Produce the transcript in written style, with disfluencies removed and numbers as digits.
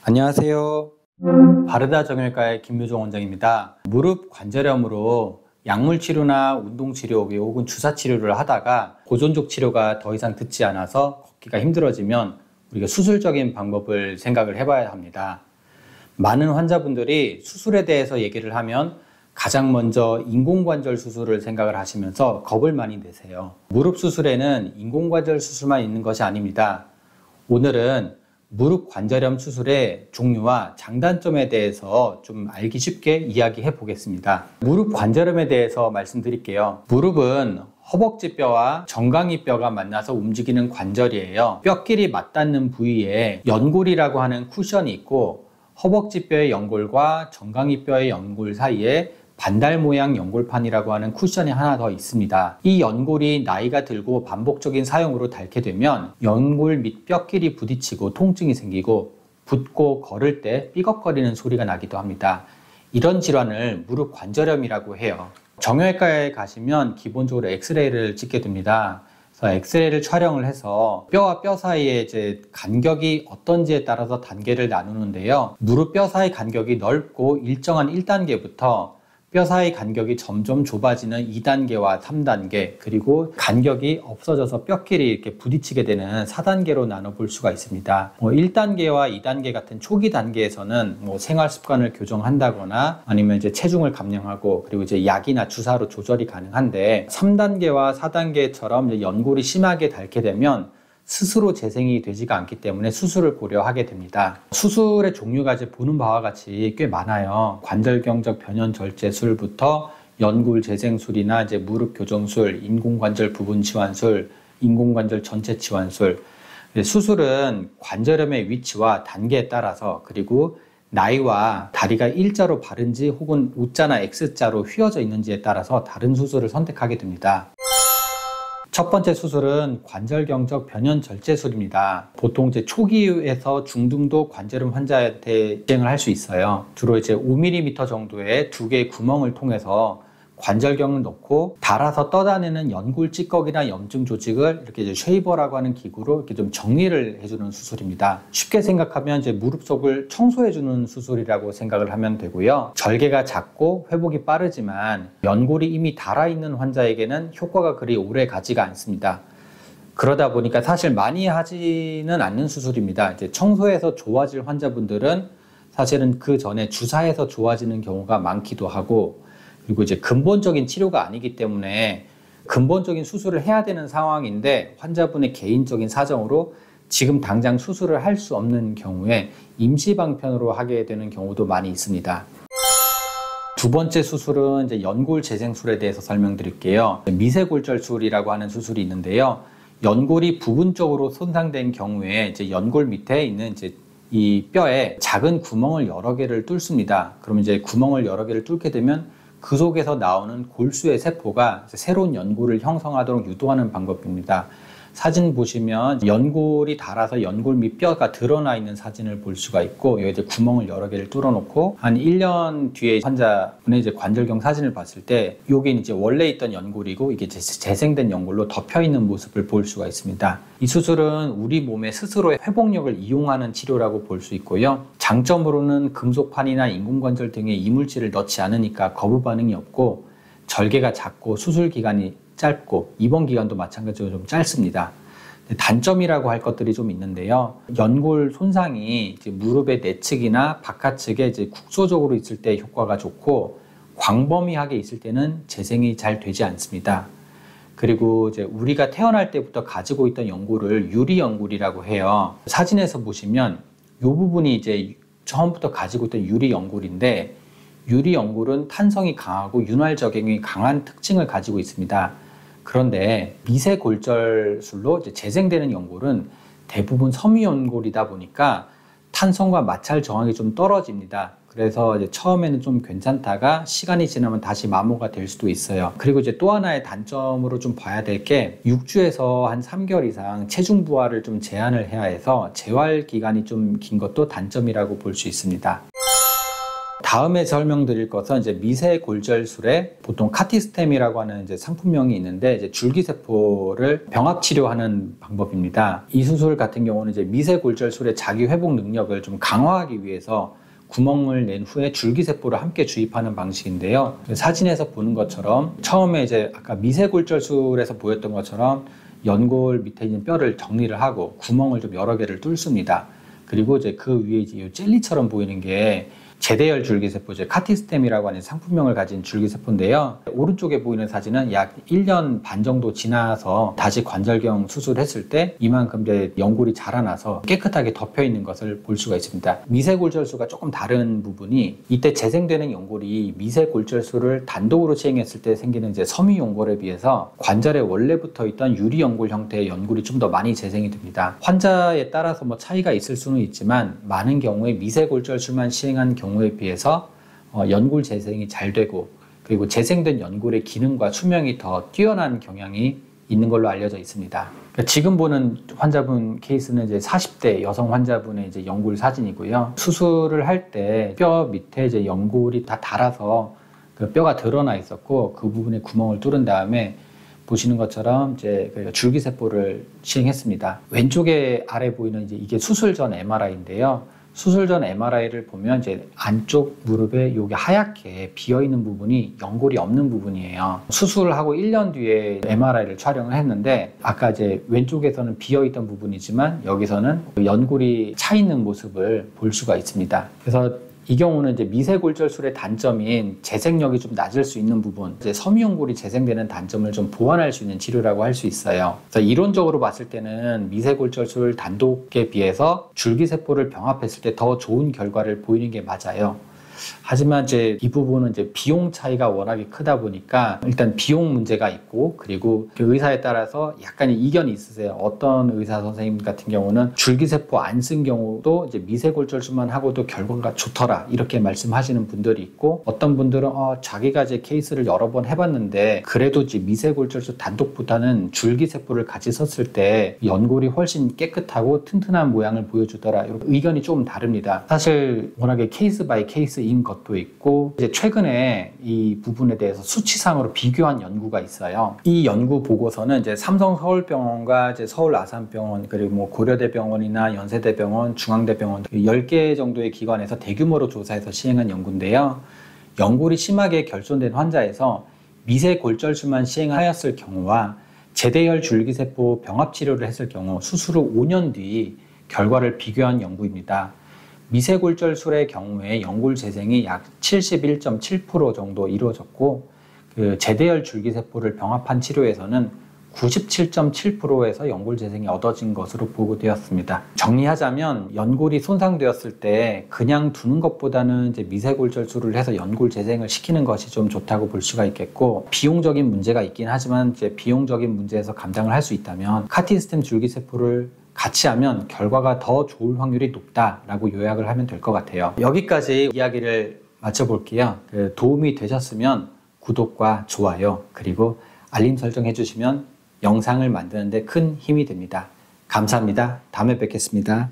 안녕하세요. 바르다 정형외과의 김묘종 원장입니다. 무릎 관절염으로 약물 치료나 운동 치료 혹은 주사 치료를 하다가 보존적 치료가 더 이상 듣지 않아서 걷기가 힘들어지면 우리가 수술적인 방법을 생각을 해봐야 합니다. 많은 환자분들이 수술에 대해서 얘기를 하면 가장 먼저 인공관절 수술을 생각을 하시면서 겁을 많이 내세요. 무릎 수술에는 인공관절 수술만 있는 것이 아닙니다. 오늘은 무릎 관절염 수술의 종류와 장단점에 대해서 좀 알기 쉽게 이야기해 보겠습니다. 무릎 관절염에 대해서 말씀드릴게요. 무릎은 허벅지 뼈와 정강이 뼈가 만나서 움직이는 관절이에요. 뼈끼리 맞닿는 부위에 연골이라고 하는 쿠션이 있고, 허벅지 뼈의 연골과 정강이 뼈의 연골 사이에 반달 모양 연골판이라고 하는 쿠션이 하나 더 있습니다. 이 연골이 나이가 들고 반복적인 사용으로 닳게 되면 연골 및 뼈끼리 부딪히고 통증이 생기고, 붓고 걸을 때 삐걱거리는 소리가 나기도 합니다. 이런 질환을 무릎 관절염이라고 해요. 정형외과에 가시면 기본적으로 엑스레이를 찍게 됩니다. 그래서 엑스레이를 촬영을 해서 뼈와 뼈 사이에 이제 간격이 어떤지에 따라서 단계를 나누는데요. 무릎 뼈 사이 간격이 넓고 일정한 1단계부터 뼈 사이 간격이 점점 좁아지는 2단계와 3단계, 그리고 간격이 없어져서 뼈끼리 이렇게 부딪히게 되는 4단계로 나눠볼 수가 있습니다. 1단계와 2단계 같은 초기 단계에서는 생활 습관을 교정한다거나 아니면 이제 체중을 감량하고, 그리고 이제 약이나 주사로 조절이 가능한데, 3단계와 4단계처럼 연골이 심하게 닳게 되면 스스로 재생이 되지가 않기 때문에 수술을 고려하게 됩니다. 수술의 종류가 이제 보는 바와 같이 꽤 많아요. 관절경적 변연절제술부터 연골 재생술이나 이제 무릎 교정술, 인공관절 부분 치환술, 인공관절 전체 치환술. 수술은 관절염의 위치와 단계에 따라서, 그리고 나이와 다리가 일자로 바른지 혹은 U자나 X자로 휘어져 있는지에 따라서 다른 수술을 선택하게 됩니다. 첫 번째 수술은 관절경적 변연절제술입니다. 보통 이제 초기에서 중등도 관절염 환자한테 시행을 할 수 있어요. 주로 이제 5mm 정도의 두 개의 구멍을 통해서 관절경을 넣고 달아서 떠다니는 연골 찌꺼기나 염증 조직을 이렇게 이제 쉐이버라고 하는 기구로 이렇게 좀 정리를 해주는 수술입니다. 쉽게 생각하면 이제 무릎 속을 청소해주는 수술이라고 생각을 하면 되고요. 절개가 작고 회복이 빠르지만 연골이 이미 달아있는 환자에게는 효과가 그리 오래 가지가 않습니다. 그러다 보니까 사실 많이 하지는 않는 수술입니다. 이제 청소해서 좋아질 환자분들은 사실은 그 전에 주사해서 좋아지는 경우가 많기도 하고, 그리고 이제 근본적인 치료가 아니기 때문에 근본적인 수술을 해야 되는 상황인데 환자분의 개인적인 사정으로 지금 당장 수술을 할 수 없는 경우에 임시방편으로 하게 되는 경우도 많이 있습니다. 두 번째 수술은 이제 연골 재생술에 대해서 설명드릴게요. 미세골절술이라고 하는 수술이 있는데요. 연골이 부분적으로 손상된 경우에 이제 연골 밑에 있는 이제 이 뼈에 작은 구멍을 여러 개를 뚫습니다. 그러면 이제 구멍을 여러 개를 뚫게 되면 그 속에서 나오는 골수의 세포가 새로운 연골을 형성하도록 유도하는 방법입니다. 사진 보시면 연골이 닳아서 연골 밑 뼈가 드러나 있는 사진을 볼 수가 있고, 여기 이제 구멍을 여러 개를 뚫어놓고 한 1년 뒤에 환자분의 이제 관절경 사진을 봤을 때 여기는 이제 원래 있던 연골이고 이게 재생된 연골로 덮여 있는 모습을 볼 수가 있습니다. 이 수술은 우리 몸의 스스로의 회복력을 이용하는 치료라고 볼 수 있고요. 장점으로는 금속판이나 인공관절 등의 이물질을 넣지 않으니까 거부 반응이 없고, 절개가 작고 수술 기간이 짧고 입원 기간도 마찬가지로 좀 짧습니다. 단점이라고 할 것들이 좀 있는데요. 연골 손상이 이제 무릎의 내측이나 바깥측에 이제 국소적으로 있을 때 효과가 좋고, 광범위하게 있을 때는 재생이 잘 되지 않습니다. 그리고 이제 우리가 태어날 때부터 가지고 있던 연골을 유리 연골이라고 해요. 사진에서 보시면 이 부분이 이제 처음부터 가지고 있던 유리 연골인데, 유리 연골은 탄성이 강하고 윤활 적용이 강한 특징을 가지고 있습니다. 그런데 미세골절술로 이제 재생되는 연골은 대부분 섬유 연골이다 보니까 탄성과 마찰 저항이 좀 떨어집니다. 그래서 이제 처음에는 좀 괜찮다가 시간이 지나면 다시 마모가 될 수도 있어요. 그리고 이제 또 하나의 단점으로 좀 봐야 될 게 6주에서 한 3개월 이상 체중 부하를 좀 제한을 해야 해서 재활 기간이 좀 긴 것도 단점이라고 볼 수 있습니다. 다음에 설명드릴 것은 이제 미세골절술에 보통 카티스템이라고 하는 이제 상품명이 있는데 이제 줄기세포를 병합 치료하는 방법입니다. 이 수술 같은 경우는 이제 미세골절술의 자기 회복 능력을 좀 강화하기 위해서 구멍을 낸 후에 줄기세포를 함께 주입하는 방식인데요. 사진에서 보는 것처럼 처음에 이제 아까 미세골절술에서 보였던 것처럼 연골 밑에 있는 뼈를 정리를 하고 구멍을 좀 여러 개를 뚫습니다. 그리고 이제 그 위에 이제 이 젤리처럼 보이는 게 제대열 줄기세포, 카티스템이라고 하는 상품명을 가진 줄기세포인데요. 오른쪽에 보이는 사진은 약 1년 반 정도 지나서 다시 관절경 수술했을 때 이만큼 이제 연골이 자라나서 깨끗하게 덮여 있는 것을 볼 수가 있습니다. 미세골절술과 조금 다른 부분이 이때 재생되는 연골이 미세골절술을 단독으로 시행했을 때 생기는 이제 섬유연골에 비해서 관절에 원래 붙어 있던 유리연골 형태의 연골이 좀 더 많이 재생이 됩니다. 환자에 따라서 뭐 차이가 있을 수는 있지만 많은 경우에 미세골절술만 시행한 경우에 비해서 연골 재생이 잘 되고 그리고 재생된 연골의 기능과 수명이 더 뛰어난 경향이 있는 걸로 알려져 있습니다. 그러니까 지금 보는 환자분 케이스는 이제 40대 여성 환자분의 이제 연골 사진이고요. 수술을 할 때 뼈 밑에 이제 연골이 다 닳아서 그 뼈가 드러나 있었고 그 부분에 구멍을 뚫은 다음에 보시는 것처럼 이제 줄기세포를 시행했습니다. 왼쪽에 아래 보이는 이제 이게 수술 전 MRI인데요. 수술 전 MRI를 보면 이제 안쪽 무릎에 여기 하얗게 비어있는 부분이 연골이 없는 부분이에요. 수술을 하고 1년 뒤에 MRI를 촬영을 했는데 아까 이제 왼쪽에서는 비어있던 부분이지만 여기서는 연골이 차 있는 모습을 볼 수가 있습니다. 그래서 이 경우는 이제 미세골절술의 단점인 재생력이 좀 낮을 수 있는 부분, 이제 섬유연골이 재생되는 단점을 좀 보완할 수 있는 치료라고 할 수 있어요. 그래서 이론적으로 봤을 때는 미세골절술 단독에 비해서 줄기세포를 병합했을 때 더 좋은 결과를 보이는 게 맞아요. 하지만 이제 이 부분은 이제 비용 차이가 워낙에 크다 보니까 일단 비용 문제가 있고 그리고 그 의사에 따라서 약간의 이견이 있으세요. 어떤 의사 선생님 같은 경우는 줄기세포 안 쓴 경우도 이제 미세골절술만 하고도 결과가 좋더라 이렇게 말씀하시는 분들이 있고 어떤 분들은 자기가 이제 케이스를 여러 번 해봤는데 그래도 이제 미세골절술 단독보다는 줄기세포를 같이 썼을 때 연골이 훨씬 깨끗하고 튼튼한 모양을 보여주더라. 이렇게 의견이 조금 다릅니다. 사실 워낙에 케이스 바이 케이스인 것도 있고 이제 최근에 이 부분에 대해서 수치상으로 비교한 연구가 있어요. 이 연구 보고서는 이제 삼성 서울병원과 이제 서울 아산병원 그리고 뭐 고려대병원이나 연세대병원, 중앙대병원 10개 정도의 기관에서 대규모로 조사해서 시행한 연구인데요. 연골이 심하게 결손된 환자에서 미세골절술만 시행하였을 경우와 제대열 줄기세포 병합치료를 했을 경우 수술 후 5년 뒤 결과를 비교한 연구입니다. 미세골절술의 경우에 연골 재생이 약 71.7% 정도 이루어졌고 그 제대열 줄기세포를 병합한 치료에서는 97.7%에서 연골 재생이 얻어진 것으로 보고되었습니다. 정리하자면 연골이 손상되었을 때 그냥 두는 것보다는 이제 미세골절술을 해서 연골 재생을 시키는 것이 좀 좋다고 볼 수가 있겠고 비용적인 문제가 있긴 하지만 이제 비용적인 문제에서 감당을 할 수 있다면 카티스템 줄기세포를 같이 하면 결과가 더 좋을 확률이 높다라고 요약을 하면 될 것 같아요. 여기까지 이야기를 마쳐볼게요. 도움이 되셨으면 구독과 좋아요 그리고 알림 설정 해주시면 영상을 만드는 데 큰 힘이 됩니다. 감사합니다. 다음에 뵙겠습니다.